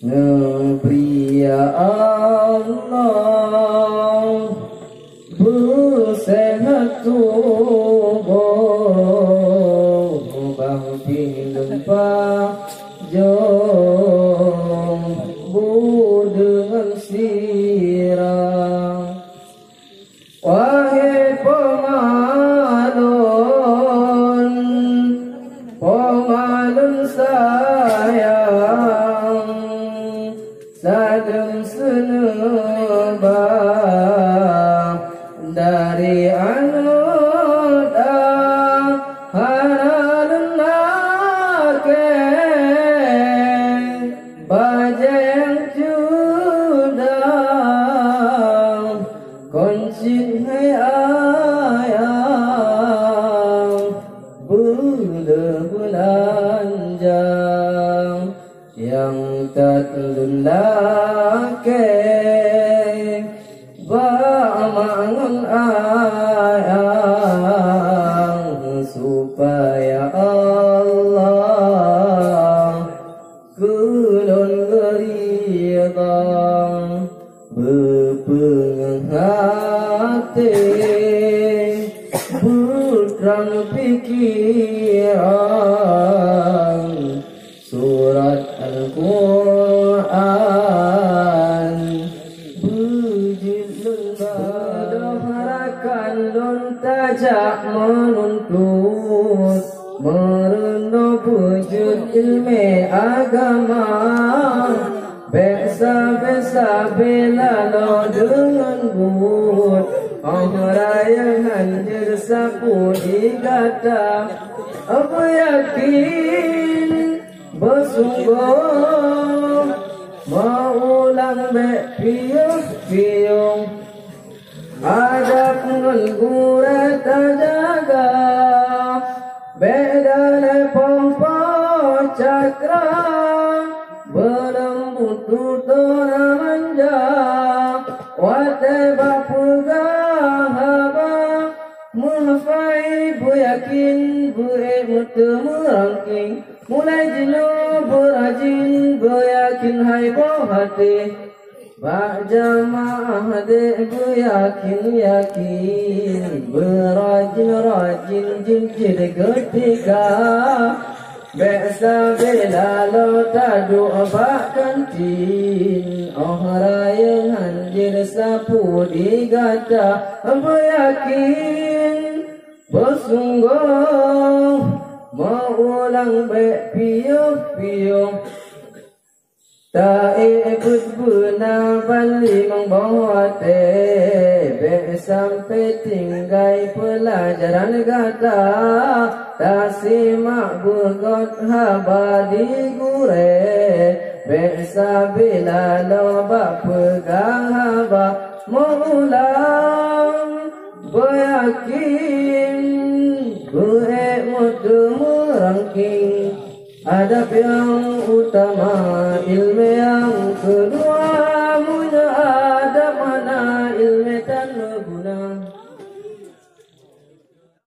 Negeri ya Allah bersehat tubuh Bangkit lempak jom dengan sirah wahai pemalun sayang sadem senebah dari anoda haralan nake bajang judang koncin hai ayang belanjang yang tak lelaki bangun ayang supaya Allah kulon ridha berpenghati putrang pikiran surat Al-Quran bujit lembah harakan don tajak menuntut merenung wujud ilmu agama besa-besa bela lo dengan but orang hancur sapu digata apa yakin bersungguh maulang piung ada penggura terjaga beda pompa cakra berembut tutuna manja wate bapugahaba menghafai bu yakin bu mutemu rangking mulai jenuh berajin beryakin hai hati bak jamaah dek beryakin berajin jinjid ketika biasa bela lo tadu bak kantin orang hanjir sapu digata beryakin bersungguh maulang piung tak ikut guna balik membawa tebek sampai tinggai pelajaran kata tak simak bergot haba di gure biasa bila lobak pegang haba maulang beryakin bermutemu rangking adab yang utama ilmu yang kedua